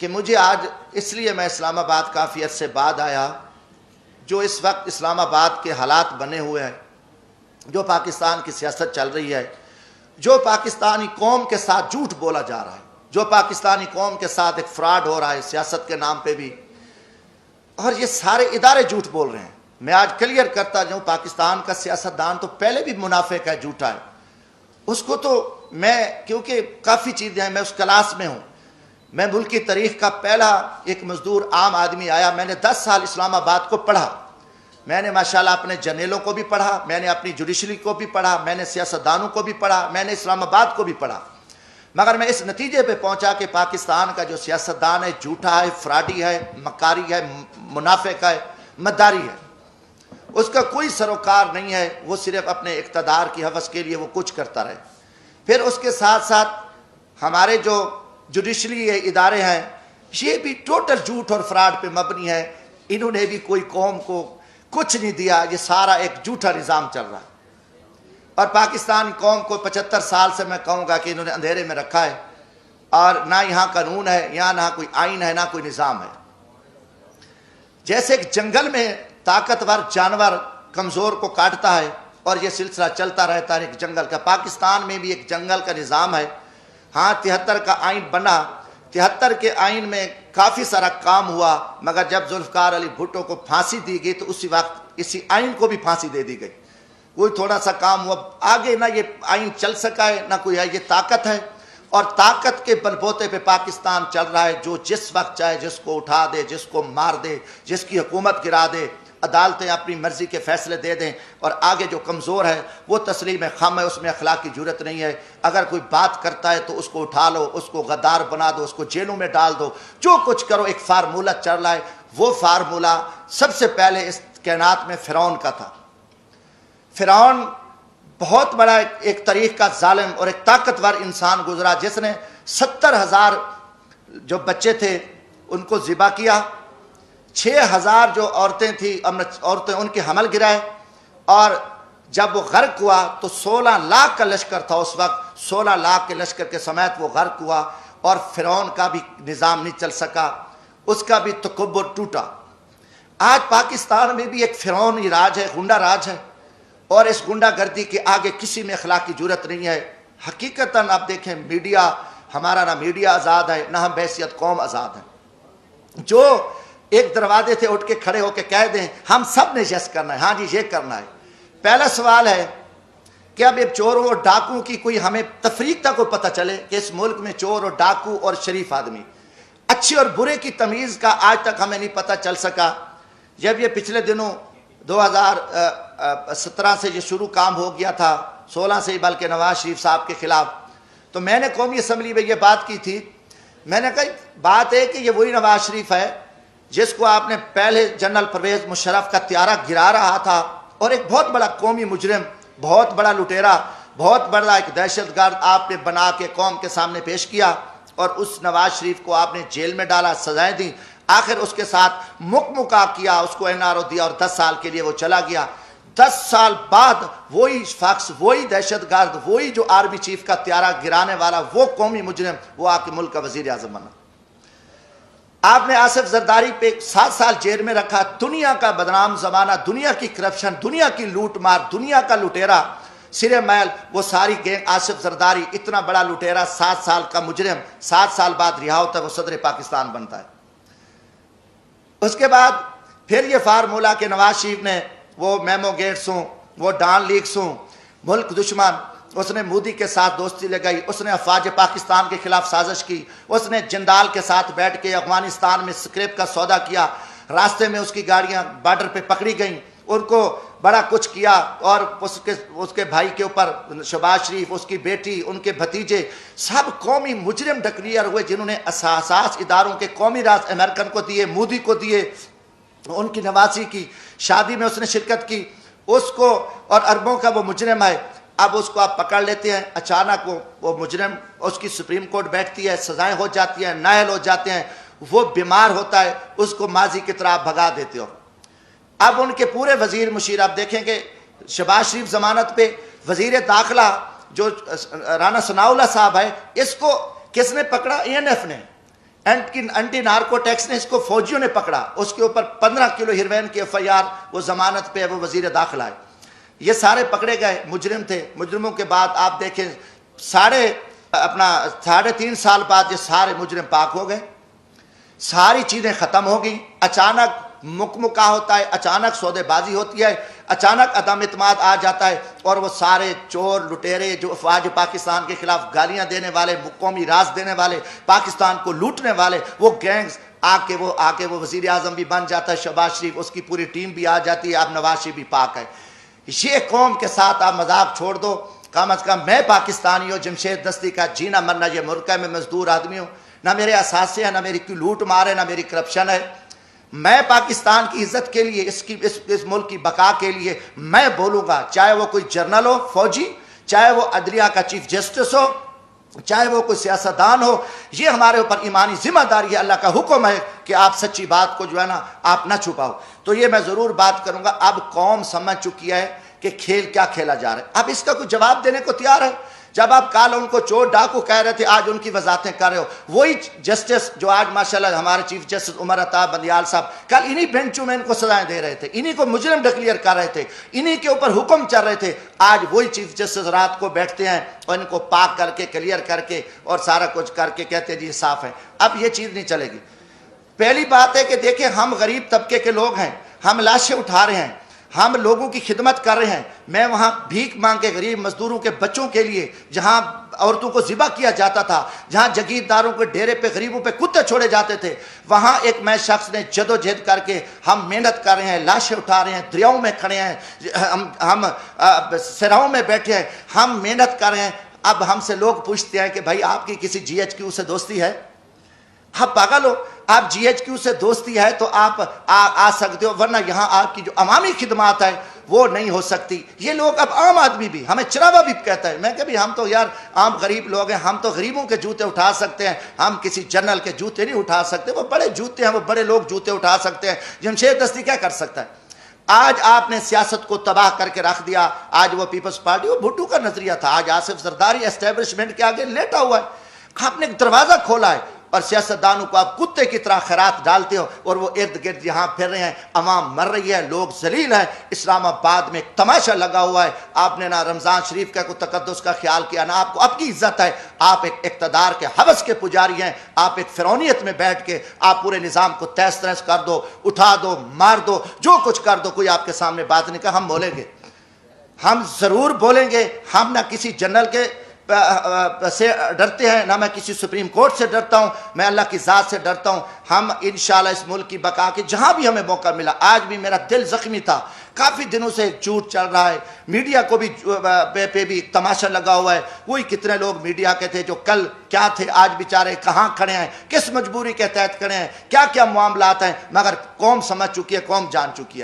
کہ مجھے آج اس لیے میں اسلام آباد کافی عرصے بعد آیا، جو اس وقت اسلام آباد کے حالات بنے ہوئے ہیں، جو پاکستان کی سیاست چل رہی ہے، جو پاکستانی قوم کے ساتھ جھوٹ بولا جا رہا ہے، جو پاکستانی قوم کے ساتھ ایک فراڈ ہو رہا ہے سیاست کے نام پہ بھی، اور یہ سارے ادارے جھوٹ بول رہے ہیں۔ میں آج کلیئر کرتا جاؤں، پاکستان کا سیاستدان تو پہلے بھی منافق ہے، جھوٹا ہے، اس کو تو میں، کیونکہ کافی چیزیں ہیں، میں اس کلاس میں ہوں، میں ملک کی تاریخ کا پہلا ایک مزدور عام آدمی آیا، میں نے 10 سال اسلام آباد کو پڑھا، میں نے ماشاءاللہ اپنے جرنیلوں کو بھی پڑھا، میں نے اپنی جوڈیشری کو بھی پڑھا، میں نے سیاستدانوں کو بھی پڑھا، میں نے اسلام آباد کو بھی پڑھا، مگر میں اس نتیجے پہ پہنچا کہ پاکستان کا جو سیاستدان ہے جھوٹا ہے، فراڈی ہے، مکاری ہے، منافق ہے، مداری ہے، اس کا کوئی سروکار نہیں ہے، وہ صرف اپنے اقتدار کی حوث کے لیے وہ کچھ کرتا رہے۔ پھر اس کے ساتھ ساتھ ہمارے جو جوڈیشری ادارے ہیں، یہ بھی ٹوٹل جھوٹ اور فراڈ پہ مبنی ہے، انہوں نے بھی کوئی قوم کو کچھ نہیں دیا، یہ سارا ایک جھوٹا نظام چل رہا ہے، اور پاکستان قوم کو 75 سال سے میں کہوں گا کہ انہوں نے اندھیرے میں رکھا ہے، اور نہ یہاں قانون ہے، یہاں نہ کوئی آئین ہے، نہ کوئی نظام ہے۔ جیسے ایک جنگل میں طاقتور جانور کمزور کو کاٹتا ہے اور یہ سلسلہ چلتا رہتا ہے ایک جنگل کا، پاکستان میں بھی ایک جنگل کا نظام ہے۔ ہاں 73 کا آئین بنا، 73 کے آئین میں کافی سارا کام ہوا، مگر جب ذوالفقار علی بھٹو کو پھانسی دی گئی تو اسی وقت اسی آئین کو بھی پھانسی دے دی گئی، کوئی تھوڑا سا کام ہوا، آگے نہ یہ آئین چل سکا ہے نہ کوئی ہے، یہ طاقت ہے، اور طاقت کے بل بوتے پہ پاکستان چل رہا ہے، جو جس وقت چاہے جس کو اٹھا دے، جس کو مار دے، جس کی حکومت گرا دے، عدالتیں اپنی مرضی کے فیصلے دے دیں، اور آگے جو کمزور ہے وہ تسلیم خم ہے، اس میں اخلاق کی جرت نہیں ہے، اگر کوئی بات کرتا ہے تو اس کو اٹھا لو، اس کو غدار بنا دو، اس کو جیلوں میں ڈال دو، جو کچھ کرو، ایک فارمولہ چل رہا ہے۔ وہ فارمولہ سب سے پہلے اس کائنات میں فرعون کا تھا۔ فرعون بہت بڑا ایک تاریخ کا ظالم اور ایک طاقتور انسان گزرا، جس نے 70,000 جو بچے تھے ان کو ذبح کیا، 6,000 جو عورتیں تھیں عورتیں ان کے حمل گرائے، اور جب وہ غرق ہوا تو 16 لاکھ کا لشکر تھا اس وقت، 16 لاکھ کے لشکر کے سمیت وہ غرق ہوا، اور فرعون کا بھی نظام نہیں چل سکا، اس کا بھی تکبر ٹوٹا۔ آج پاکستان میں بھی ایک فرعونی راج ہے، غنڈہ راج ہے، اور اس غنڈہ گردی کے آگے کسی میں اخلاق کی جرت نہیں ہے۔ حقیقتاً آپ دیکھیں، میڈیا ہمارا، نہ میڈیا آزاد ہے، نہ ہم بحیثیت قوم آزاد ہیں۔ جو ایک دروازے سے اٹھ کے کھڑے ہو کے کہہ دیں ہم سب نے یس کرنا ہے، ہاں جی یہ کرنا ہے۔ پہلا سوال ہے کہ اب ایک چوروں اور ڈاکو کی کوئی ہمیں تفریق تک کو پتہ چلے کہ اس ملک میں چور اور ڈاکو اور شریف آدمی، اچھے اور برے کی تمیز کا آج تک ہمیں نہیں پتہ چل سکا۔ جب یہ پچھلے دنوں 2017 سے یہ شروع کام ہو گیا تھا، 16 سے ہی بلکہ، نواز شریف صاحب کے خلاف، تو میں نے قومی اسمبلی میں یہ بات کی تھی، میں نے کہا بات ہے کہ یہ وہی نواز شریف ہے جس کو آپ نے پہلے جنرل پرویز مشرف کا طیارہ گرا رہا تھا، اور ایک بہت بڑا قومی مجرم، بہت بڑا لٹیرا، بہت بڑا ایک دہشت گرد آپ نے بنا کے قوم کے سامنے پیش کیا، اور اس نواز شریف کو آپ نے جیل میں ڈالا، سزائیں دیں، آخر اس کے ساتھ مکا کیا، اس کو NRO دیا، اور 10 سال کے لیے وہ چلا گیا۔ 10 سال بعد وہی شخص، وہی دہشت گرد، وہی جو آرمی چیف کا طیارہ گرانے والا، وہ قومی مجرم، وہ آپ کے ملک کا وزیر اعظم بنا۔ آپ نے آصف زرداری پہ 7 سال جیل میں رکھا، دنیا کا بدنام زمانہ، دنیا کی کرپشن، دنیا کی لوٹ مار، دنیا کا لٹیرا، سرے میل، وہ ساری گینگ، آصف زرداری اتنا بڑا لٹیرا، 7 سال کا مجرم، 7 سال بعد رہا ہوتا ہے، وہ صدر پاکستان بنتا ہے۔ اس کے بعد پھر یہ فارمولہ کہ نواز شریف نے وہ میمو گیٹس ہوں، وہ ڈان لیکس ہوں، ملک دشمن، اس نے مودی کے ساتھ دوستی لگائی، اس نے افواج پاکستان کے خلاف سازش کی، اس نے جندال کے ساتھ بیٹھ کے افغانستان میں سکریپ کا سودا کیا، راستے میں اس کی گاڑیاں بارڈر پہ پکڑی گئیں، ان کو بڑا کچھ کیا، اور اس کے بھائی کے اوپر شہباز شریف، اس کی بیٹی، ان کے بھتیجے، سب قومی مجرم ڈکلیئر ہوئے، جنہوں نے اساس اداروں کے قومی راز امریکن کو دیے، مودی کو دیے، ان کی نواسی کی شادی میں اس نے شرکت کی، اس کو، اور اربوں کا وہ مجرم ہے۔ اب اس کو آپ پکڑ لیتے ہیں، اچانک وہ مجرم، اس کی سپریم کورٹ بیٹھتی ہے، سزائیں ہو جاتی ہیں، نااہل ہو جاتے ہیں، وہ بیمار ہوتا ہے، اس کو ماضی کی طرح بھگا دیتے ہو۔ اب ان کے پورے وزیر مشیر، آپ دیکھیں کہ شہباز شریف ضمانت پہ، وزیر داخلہ جو رانا ثناء اللہ صاحب ہے، اس کو کس نے پکڑا؟ ANF نے۔ اینٹی نارکو ٹیکس نے اس کو فوجیوں نے پکڑا، اس کے اوپر 15 کلو ہیروین کی FIR، وہ ضمانت پہ، وہ وزیر داخلہ ہے، یہ سارے پکڑے گئے، مجرم تھے۔ مجرموں کے بعد آپ دیکھیں 3.5 سال بعد یہ سارے مجرم پاک ہو گئے، ساری چیزیں ختم ہو گئیں، اچانک مکمکا ہوتا ہے، اچانک سودے بازی ہوتی ہے، اچانک عدم اعتماد آ جاتا ہے، اور وہ سارے چور لٹیرے جو افواج پاکستان کے خلاف گالیاں دینے والے، قومی راز دینے والے، پاکستان کو لوٹنے والے، وہ گینگز آ کے وہ وزیر اعظم بھی بن جاتا ہے شہباز شریف، اس کی پوری ٹیم بھی آ جاتی ہے، اب نواز شریف بھی پاک ہے۔ یہ قوم کے ساتھ آپ مذاق چھوڑ دو، کم از کم میں پاکستانی ہوں، جمشید دستی کا جینا مرنا یہ ملک ہے، میں مزدور آدمی ہوں، نہ میرے اثاثے ہیں، نہ میری کوئی لوٹ مار ہے، نہ میری کرپشن ہے۔ میں پاکستان کی عزت کے لیے، اس ملک کی بقا کے لیے میں بولوں گا، چاہے وہ کوئی جرنل ہو، فوجی، چاہے وہ عدلیہ کا چیف جسٹس ہو، چاہے وہ کوئی سیاستدان ہو، یہ ہمارے اوپر ایمانی ذمہ داری ہے، اللہ کا حکم ہے کہ آپ سچی بات کو جو ہے نا آپ نہ چھپاؤ۔ تو یہ میں ضرور بات کروں گا، اب قوم سمجھ چکی ہے کہ کھیل کیا کھیلا جا رہا ہے، اب اس کا کوئی جواب دینے کو تیار ہے۔ جب آپ کل ان کو چور ڈاکو کہہ رہے تھے، آج ان کی وضاحتیں کر رہے ہو، وہی جسٹس جو آج ماشاءاللہ ہمارے چیف جسٹس عمر عطا بندیال صاحب کل انہی بینچوں میں ان کو سزائیں دے رہے تھے، انہی کو مجرم ڈکلیئر کر رہے تھے، انہی کے اوپر حکم چل رہے تھے، آج وہی چیف جسٹس رات کو بیٹھتے ہیں اور ان کو پاک کر کے کلیئر کر کے اور سارا کچھ کر کے کہتے ہیں جی صاف ہے۔ اب یہ چیز نہیں چلے گی۔ پہلی بات ہے کہ دیکھیں ہم غریب طبقے کے لوگ ہیں، ہم لاشیں اٹھا رہے ہیں، ہم لوگوں کی خدمت کر رہے ہیں۔ میں وہاں بھیک مانگ کے غریب مزدوروں کے بچوں کے لیے، جہاں عورتوں کو ذبح کیا جاتا تھا، جہاں جگیرداروں کے ڈیرے پہ غریبوں پہ کتے چھوڑے جاتے تھے، وہاں ایک میں شخص نے جدوجہد کر کے ہم محنت کر رہے ہیں، لاشیں اٹھا رہے ہیں، دریاؤں میں کھڑے ہیں، ہم صحراؤں میں بیٹھے ہیں، ہم محنت کر رہے ہیں۔ اب ہم سے لوگ پوچھتے ہیں کہ بھائی آپ کی کسی GHQ سے دوستی ہے؟ آپ پاگل ہو، آپ GHQ سے دوستی ہے تو آپ آ سکتے ہو، ورنہ یہاں آپ کی جو عوامی خدمات ہے وہ نہیں ہو سکتی۔ یہ لوگ اب عام آدمی بھی ہمیں چراوا بھی کہتا ہے، میں کہ بھی ہم تو یار عام غریب لوگ ہیں، ہم تو غریبوں کے جوتے اٹھا سکتے ہیں، ہم کسی جنرل کے جوتے نہیں اٹھا سکتے، وہ بڑے جوتے ہیں، وہ بڑے لوگ جوتے اٹھا سکتے ہیں، جمشید دستی کیا کر سکتا ہے؟ آج آپ نے سیاست کو تباہ کر کے رکھ دیا۔ آج وہ پیپلز پارٹی، وہ بھٹو کا نظریہ تھا، آج آصف زرداری اسٹیبلشمنٹ کے آگے لیٹا ہوا ہے۔ آپ نے ایک دروازہ کھولا ہے اور سیاستدانوں کو آپ کتے کی طرح خیرات ڈالتے ہو، اور وہ ارد گرد یہاں پھر رہے ہیں، عوام مر رہی ہے، لوگ ذلیل ہیں۔ اسلام آباد میں ایک تماشا لگا ہوا ہے، آپ نے نہ رمضان شریف کا کوئی تقدس کا خیال کیا، نہ آپ کو آپ کی عزت ہے، آپ ایک اقتدار کے ہوس کے پجاری ہیں، آپ ایک فرعونیت میں بیٹھ کے آپ پورے نظام کو تہس تنس کر دو، اٹھا دو، مار دو، جو کچھ کر دو، کوئی آپ کے سامنے بات نہیں کہا۔ ہم بولیں گے، ہم ضرور بولیں گے، ہم نہ کسی جنرل کے سے ڈرتے ہیں، نہ میں کسی سپریم کورٹ سے ڈرتا ہوں، میں اللہ کی ذات سے ڈرتا ہوں۔ ہم انشاءاللہ اس ملک کی بقا کے جہاں بھی ہمیں موقع ملا، آج بھی میرا دل زخمی تھا، کافی دنوں سے ایک جھوٹ چل رہا ہے، میڈیا کو بھی پہ بھی تماشا لگا ہوا ہے، وہی کتنے لوگ میڈیا کے تھے جو کل کیا تھے، آج بیچارے کہاں کھڑے ہیں، کس مجبوری کے تحت کھڑے ہیں، کیا کیا معاملات ہیں، مگر قوم سمجھ چکی ہے، قوم جان چکی ہے۔